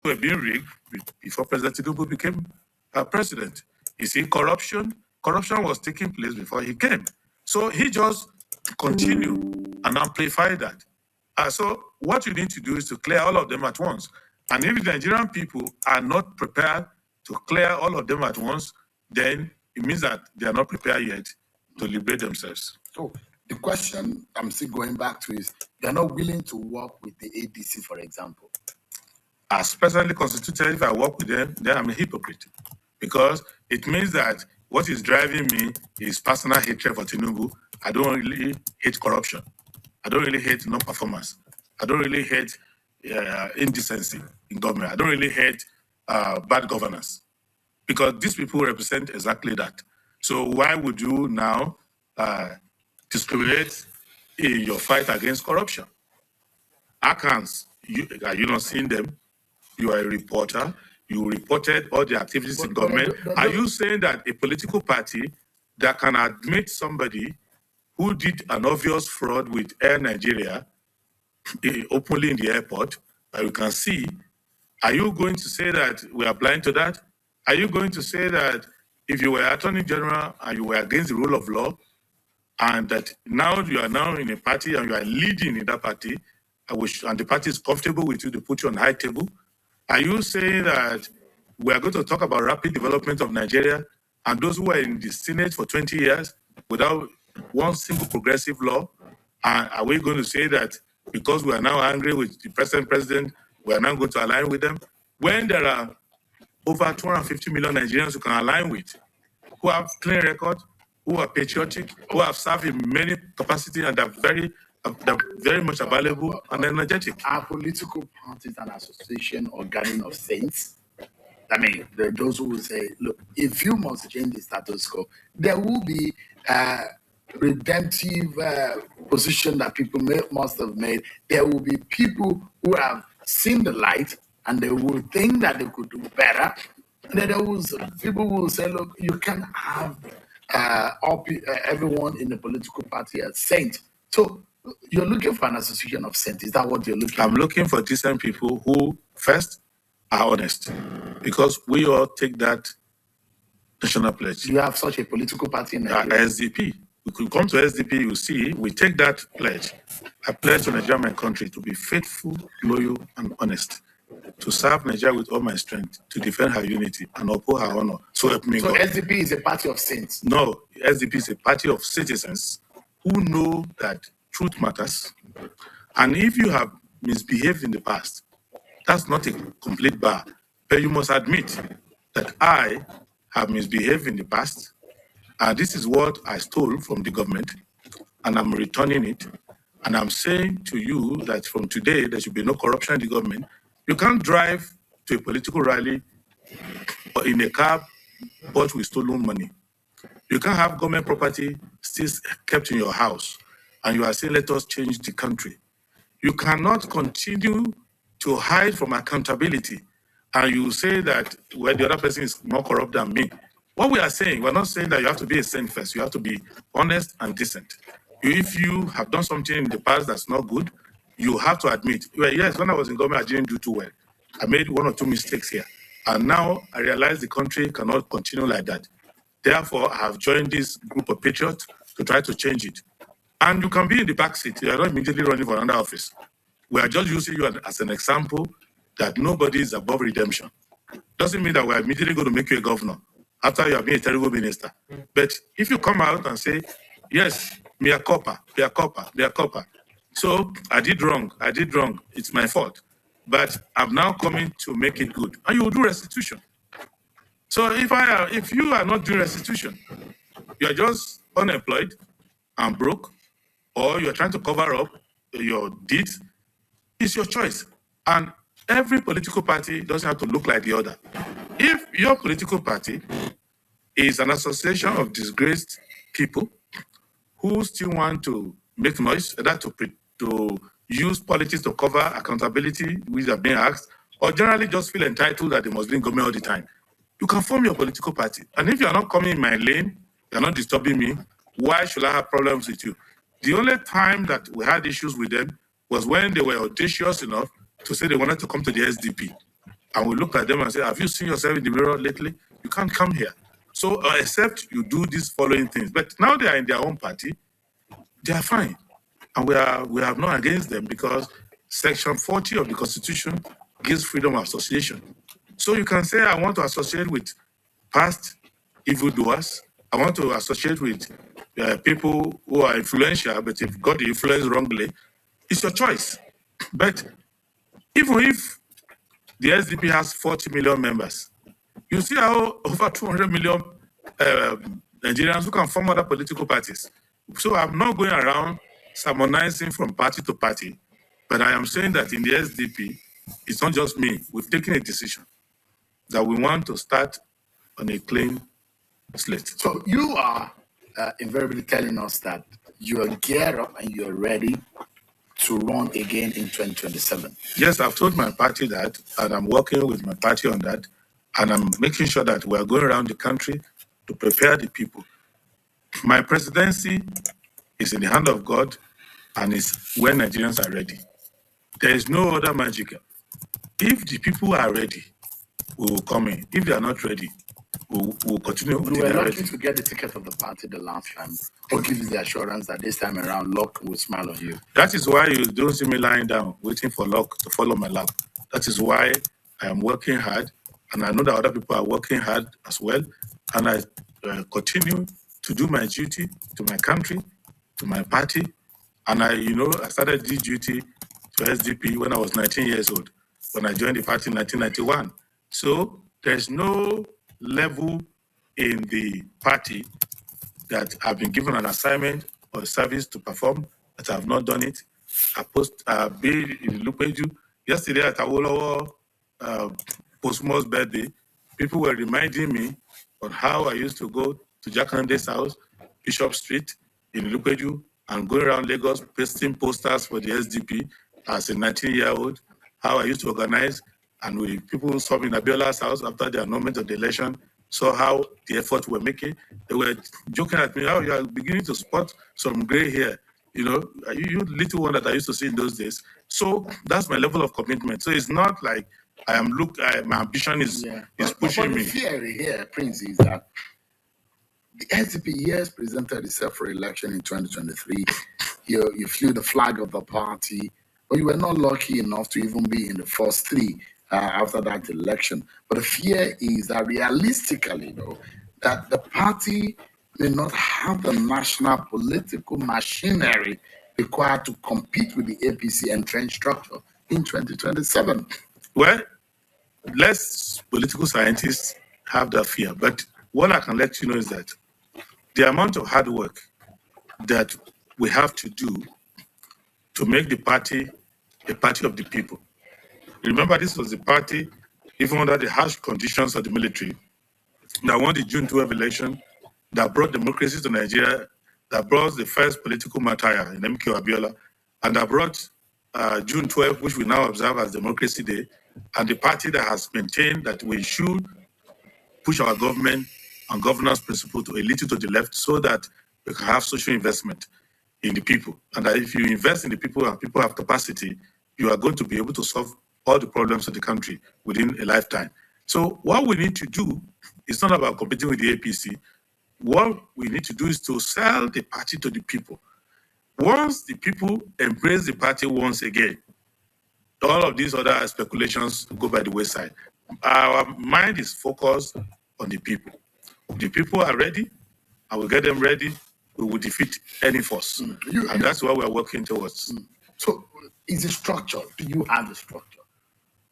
were being rigged before President Tinubu became president. You see, corruption was taking place before he came. So he just continued and amplified that. So what you need to do is to clear all of them at once. And if the Nigerian people are not prepared to clear all of them at once, then it means that they are not prepared yet to liberate themselves. So the question I'm still going back to is, you're not willing to work with the ADC, for example. As personally constituted, if I work with them, then I'm a hypocrite. Because it means that what is driving me is personal hatred for Tinubu. I don't really hate corruption. I don't really hate non-performance. I don't really hate indecency in government. I don't really hate bad governance. Because these people represent exactly that. So why would you now discriminate in your fight against corruption? Akans, are you not seeing them? You are a reporter. You reported all the activities in government. Are you saying that a political party that can admit somebody who did an obvious fraud with Air Nigeria openly in the airport, that we can see, are you going to say that we are blind to that? Are you going to say that if you were Attorney General and you were against the rule of law, and that now you are now in a party and you are leading in that party, and the party is comfortable with you to put you on high table, are you saying that we are going to talk about rapid development of Nigeria and those who were in the Senate for 20 years without one single progressive law? And are we going to say that because we are now angry with the present president, we are now going to align with them? When there are over 250 million Nigerians who can align with, who have clean record, who are patriotic, who have served in many capacities and are very much available and energetic. Are political parties an association or gathering of saints? I mean, there are those who will say, look, if you must change the status quo, there will be redemptive position that people must have made. There will be people who have seen the light and they will think that they could do better. And then there was people who will say, look, you can't have everyone in the political party as saint. So you're looking for an association of saints. Is that what you're looking for? I'm looking for decent people who, first, are honest. Because we all take that national pledge. You have such a political party in Nigeria. SDP. We could come to SDP, you see, we take that pledge. I pledge to Nigeria, my country, to be faithful, loyal, and honest. To serve Nigeria with all my strength, to defend her unity and uphold her honor. So help me God. SDP is a party of saints? No, SDP is a party of citizens who know that truth matters. And if you have misbehaved in the past, that's not a complete bar. But you must admit that I have misbehaved in the past. And this is what I stole from the government. And I'm returning it. And I'm saying to you that from today, there should be no corruption in the government. You can't drive to a political rally or in a cab bought with stolen money. You can't have government property still kept in your house and you are saying, let us change the country. You cannot continue to hide from accountability and you say that, well, the other person is more corrupt than me. What we are saying, we're not saying that you have to be a saint first. You have to be honest and decent. If you have done something in the past that's not good, you have to admit, well, yes, when I was in government, I didn't do too well. I made one or two mistakes here. And now I realize the country cannot continue like that. Therefore, I have joined this group of patriots to try to change it. And you can be in the back seat. You are not immediately running for another office. We are just using you as an example that nobody is above redemption. Doesn't mean that we are immediately going to make you a governor after you have been a terrible minister. But if you come out and say, yes, mea culpa, mea culpa, mea culpa. So I did wrong, it's my fault. But I'm now coming to make it good. And you will do restitution. So if you are not doing restitution, you are just unemployed and broke, or you're trying to cover up your deeds, it's your choice. And every political party doesn't have to look like the other. If your political party is an association of disgraced people who still want to make noise, that to use politics to cover accountability which are being asked, or generally just feel entitled that they must be in government all the time, you can form your political party. And if you're not coming in my lane, you're not disturbing me, why should I have problems with you? The only time that we had issues with them was when they were audacious enough to say they wanted to come to the SDP. and we look at them and say, have you seen yourself in the mirror lately? You can't come here. So except you do these following things. But now they are in their own party, they are fine. And we have not against them because Section 40 of the Constitution gives freedom of association. So you can say, I want to associate with past evildoers. I want to associate with people who are influential, but if got the influence wrongly, it's your choice. But even if the SDP has 40 million members, you see how over 200 million Nigerians who can form other political parties. So I'm not going around sermonizing from party to party, but I am saying that in the SDP, it's not just me. We've taken a decision that we want to start on a clean slate. So you are invariably telling us that you are geared up and you are ready to run again in 2027. Yes, I've told my party that, and I'm working with my party on that, and I'm making sure that we're going around the country to prepare the people. My presidency is in the hand of God, and it's when Nigerians are ready. There is no other magic. If the people are ready, we will come in. If they are not ready, we'll continue. You were lucky to get the ticket of the party the last time. What gives you the assurance that this time around luck will smile on you? That is why you don't see me lying down, waiting for luck to follow my lap. That is why I am working hard, and I know that other people are working hard as well. And I continue to do my duty to my country, to my party. And I started this duty to SDP when I was 19 years old, when I joined the party in 1991. So there's no level in the party that I've been given an assignment or a service to perform that I have not done it. I've been in Lupeju. Yesterday at Awolowo Postmo's birthday, people were reminding me on how I used to go to Jakande's house, Bishop Street in Lupeju, and go around Lagos pasting posters for the SDP as a 19-year-old, how I used to organize, and people saw me in Abiola's house after the announcement of the election, saw how the effort we're making. They were joking at me, how you are beginning to spot some gray hair. You little one that I used to see in those days. So that's my level of commitment. So it's not like my ambition is pushing me. The theory here, Prince, is that the SDP, yes, presented itself for election in 2023. You flew the flag of the party, but you were not lucky enough to even be in the first three after that election. But the fear is that realistically, though, that the party may not have the national political machinery required to compete with the APC entrenched structure in 2027. Well, less political scientists have that fear. But what I can let you know is that the amount of hard work that we have to do to make the party a party of the people. Remember, this was the party, even under the harsh conditions of the military, that won the June 12 election, that brought democracy to Nigeria, that brought the first political martyr in MK Abiola, and that brought June 12, which we now observe as Democracy Day, and the party that has maintained that we should push our government and governance principle to a little to the left so that we can have social investment in the people. And that if you invest in the people and people have capacity, you are going to be able to solve all the problems of the country within a lifetime. So what we need to do is not about competing with the APC. What we need to do is to sell the party to the people. Once the people embrace the party once again, all of these other speculations go by the wayside. Our mind is focused on the people. The people are ready, and we get them ready, we will defeat any force. And that's what we're working towards. So is the structure, do you have the structure?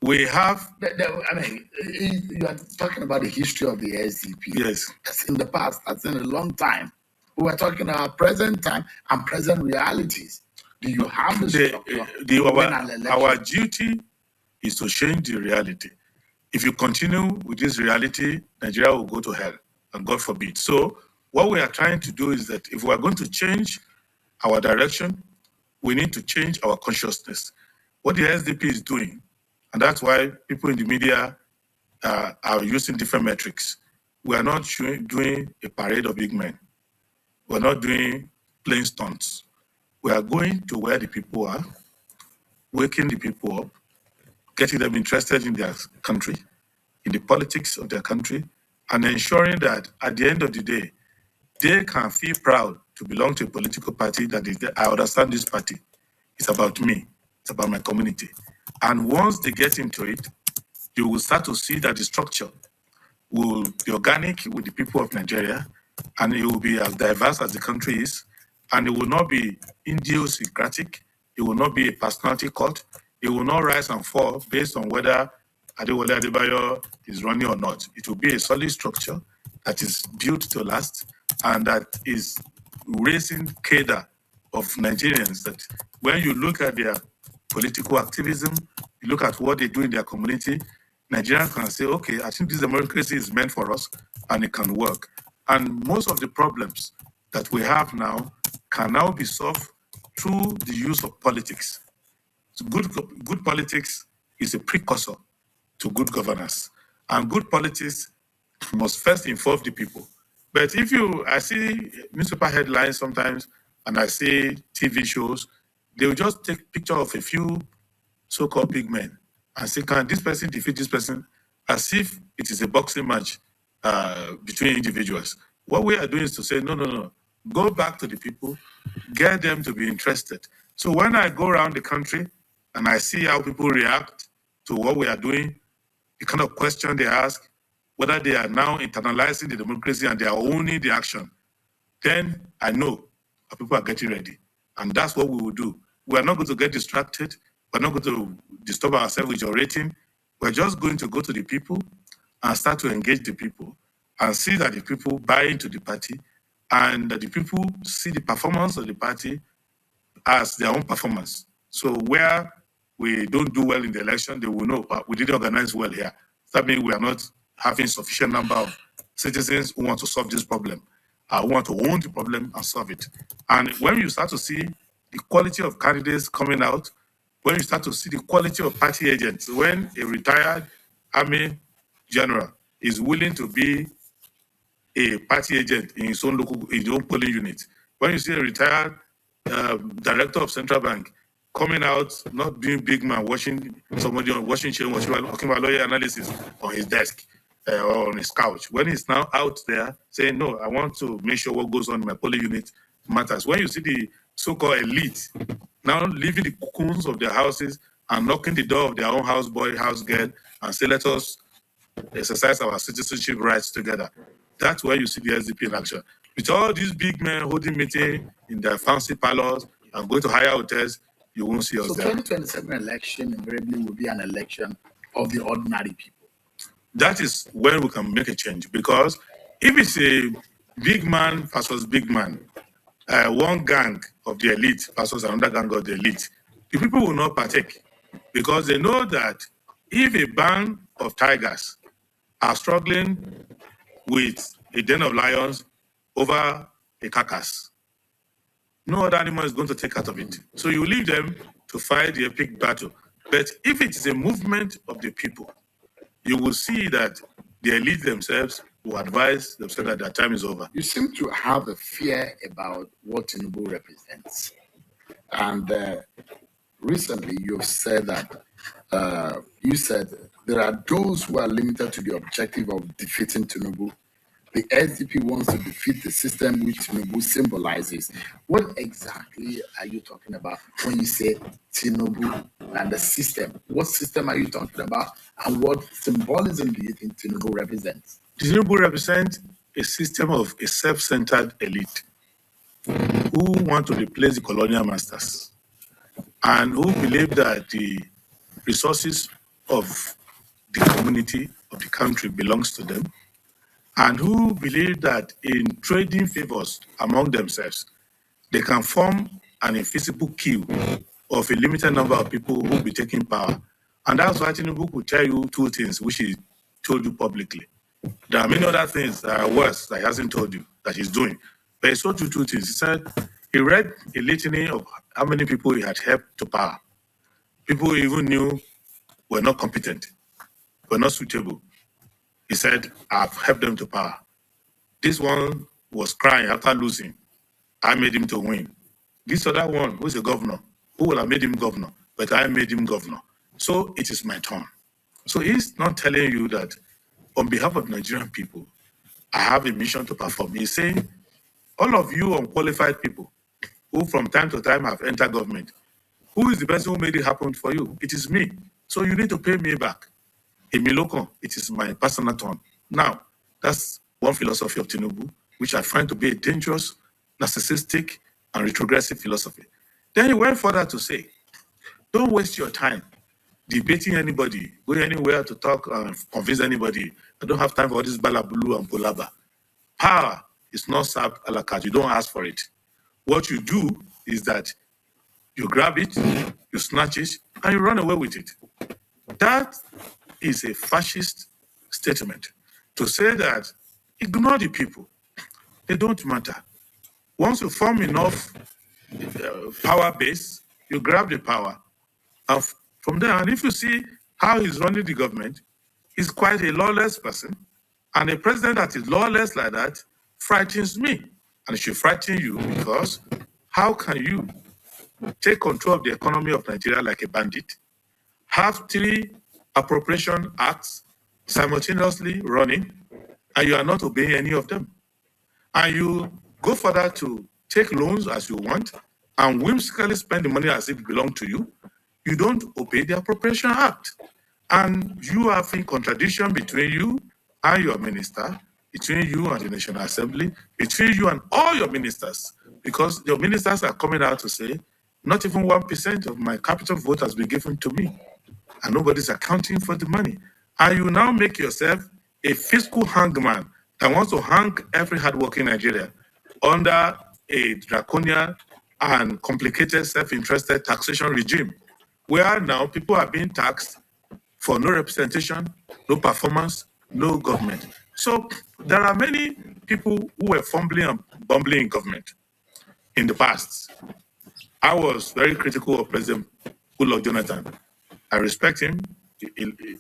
We have. You are talking about the history of the SDP. Yes. That's in the past, that's in a long time. We are talking about present time and present realities. Do you have the structure? Our duty is to change the reality. If you continue with this reality, Nigeria will go to hell, and God forbid. So what we are trying to do is that if we are going to change our direction, we need to change our consciousness. What the SDP is doing, and that's why people in the media are using different metrics. We are not doing a parade of big men. We're not doing plain stunts. We are going to where the people are, waking the people up, getting them interested in their country, in the politics of their country, and ensuring that at the end of the day, they can feel proud to belong to a political party that is, I understand this party. It's about me. It's about my community. And once they get into it, you will start to see that the structure will be organic with the people of Nigeria, and it will be as diverse as the country is, and it will not be idiosyncratic. It will not be a personality cult. It will not rise and fall based on whether Adewale Adebayo is running or not. It will be a solid structure that is built to last and that is raising cadre of Nigerians that when you look at their political activism, you look at what they do in their community, Nigerians can say, okay, I think this democracy is meant for us and it can work. And most of the problems that we have now can now be solved through the use of politics. So good politics is a precursor to good governance. And good politics must first involve the people. But I see newspaper headlines sometimes, and I see TV shows, they will just take picture of a few so-called big men and say, can this person defeat this person? As if it is a boxing match between individuals. What we are doing is to say, no, no, no. Go back to the people, get them to be interested. So when I go around the country and I see how people react to what we are doing, the kind of question they ask, whether they are now internalizing the democracy and they are owning the action, then I know people are getting ready. And that's what we will do. We are not going to get distracted. We're not going to disturb ourselves with your rating. We're just going to go to the people and start to engage the people and see that the people buy into the party and that the people see the performance of the party as their own performance. So where we don't do well in the election, they will know, but we didn't organize well here. That means we are not having sufficient number of citizens who want to solve this problem, who want to own the problem and solve it. And when you start to see the quality of candidates coming out, when you start to see the quality of party agents, when a retired army general is willing to be a party agent in his own polling unit, when you see a retired director of central bank coming out, not being big man, watching somebody on watching about lawyer analysis on his desk or on his couch, when he's now out there saying, no, I want to make sure what goes on in my polling unit matters. When you see the so-called elite now leaving the cocoons of their houses and knocking the door of their own houseboy, house girl, and say, let us exercise our citizenship rights together. That's where you see the SDP in action. With all these big men holding meeting in their fancy parlors and going to higher hotels, you won't see us So there. 2027 election invariably will be an election of the ordinary people. That is when we can make a change, because if it's a big man versus big man, one gang of the elite versus another gang of the elite, the people will not partake because they know that if a band of tigers are struggling with a den of lions over a carcass, no other animal is going to take out of it. So you leave them to fight the epic battle. But if it is a movement of the people, you will see that the elite themselves will advise themselves that their time is over. You seem to have a fear about what Tinubu represents. And recently you've said that there are those who are limited to the objective of defeating Tinubu. The SDP wants to defeat the system which Tinubu symbolizes. What exactly are you talking about when you say Tinubu and the system? What system are you talking about? And what symbolism do you think Tinubu represents? Tinubu represents a system of a self-centered elite who want to replace the colonial masters and who believe that the resources of the community, of the country belongs to them, and who believe that in trading favors among themselves, they can form an invisible queue of a limited number of people who will be taking power. And that's why Tinubu could tell you two things, which he told you publicly. There are many other things that are worse that he hasn't told you that he's doing. But he told you two things. He said he read a litany of how many people he had helped to power. People he even knew were not competent, were not suitable. He said, I've helped them to power. This one was crying after losing. I made him to win. This other one, who's a governor, who will have made him governor? But I made him governor. So it is my turn. So he's not telling you that on behalf of Nigerian people, I have a mission to perform. He's saying, all of you unqualified people who from time to time have entered government, who is the person who made it happen for you? It is me. So you need to pay me back. Emiloko, it is my personal turn. Now, that's one philosophy of Tinubu, which I find to be a dangerous, narcissistic, and retrogressive philosophy. Then he went further to say, don't waste your time debating anybody, going anywhere to talk and convince anybody. I don't have time for all this balabulu and polaba. Power is not served a la carte. You don't ask for it. What you do is that you grab it, you snatch it, and you run away with it. That is a fascist statement. To say that ignore the people, they don't matter. Once you form enough power base, you grab the power. And from there, and if you see how he's running the government, he's quite a lawless person. And a president that is lawless like that frightens me. And it should frighten you because how can you take control of the economy of Nigeria like a bandit, have 3 appropriation acts simultaneously running, and you are not obeying any of them? And you go further to take loans as you want and whimsically spend the money as if it belonged to you. You don't obey the Appropriation Act. And you have in contradiction between you and your minister, between you and the National Assembly, between you and all your ministers, because your ministers are coming out to say, not even 1% of my capital vote has been given to me, and nobody's accounting for the money. And you now make yourself a fiscal hangman that wants to hang every hardworking Nigerian under a draconian and complicated self-interested taxation regime, where now people are being taxed for no representation, no performance, no government. So there are many people who were fumbling and bumbling in government in the past. I was very critical of President Goodluck Jonathan. I respect him.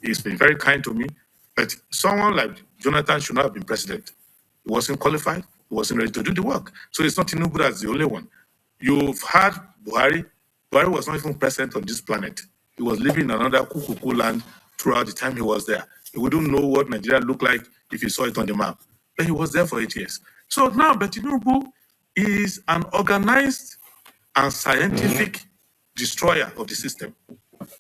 He's been very kind to me. But someone like Jonathan should not have been president. He wasn't qualified. He wasn't ready to do the work. So it's not Tinubu that's the only one. You've had Buhari. Buhari was not even present on this planet. He was living in another kukuku land throughout the time he was there. He wouldn't know what Nigeria looked like if he saw it on the map. But he was there for 8 years. So now, Tinubu is an organized and scientific destroyer of the system.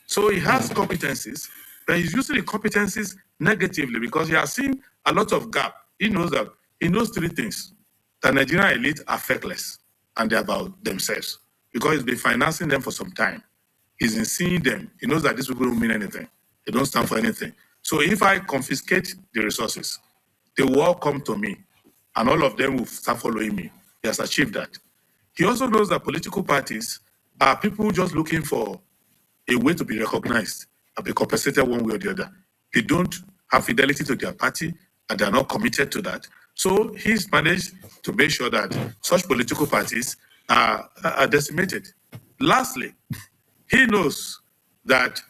So he has competencies, but he's using the competencies negatively because he has seen a lot of gap. He knows 3 things. The Nigerian elite are feckless and they're about themselves because he's been financing them for some time. He's been seeing them. He knows that these people don't mean anything. They don't stand for anything. So if I confiscate the resources, they will all come to me and all of them will start following me. He has achieved that. He also knows that political parties are people just looking for a way to be recognized and be compensated one way or the other. They don't have fidelity to their party and they're not committed to that. So he's managed to make sure that such political parties are decimated. Lastly, he knows that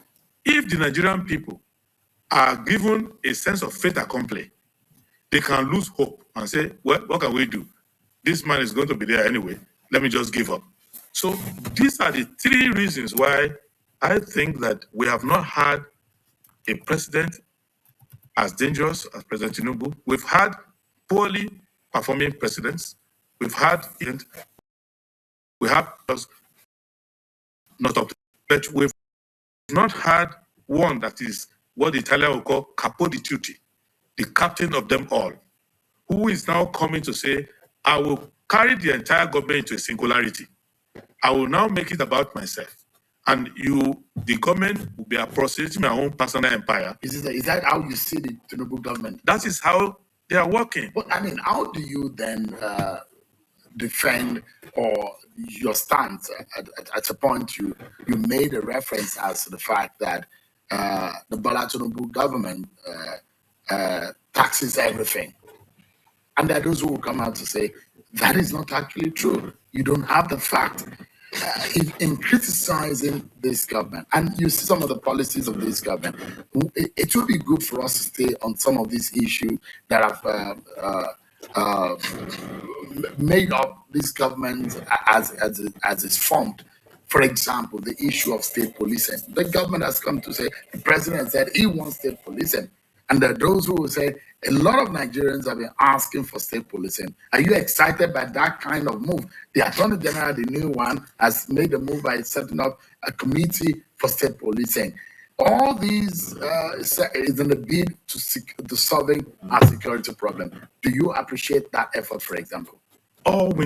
if the Nigerian people are given a sense of fait accompli, they can lose hope and say, well, what can we do? This man is going to be there anyway. Let me just give up. So these are the 3 reasons why I think that we have not had a president as dangerous as President Tinubu. We've had poorly performing presidents. We have not up to, but we've not had one that is what the Italian will call capo di tutti, the captain of them all, who is now coming to say, I will carry the entire government into a singularity. I will now make it about myself. And the government will be appropriating my own personal empire. Is that how you see the Tinubu government? That is how they are working. But I mean, how do you then defend or your stance? At a point, you made a reference as to the fact that the Bola Tinubu government taxes everything. And there are those who will come out to say that is not actually true. You don't have the fact. In criticizing this government, and you see some of the policies of this government, it would be good for us to stay on some of these issues that have made up this government as it's formed For example, the issue of state policing. The government has come to say, the president said he wants state policing. And there are those who will say, a lot of Nigerians have been asking for state policing. Are you excited by that kind of move? The Attorney General, the new one, has made a move by setting up a committee for state policing. All these is in the bid to solving our security problem. Do you appreciate that effort, for example? All we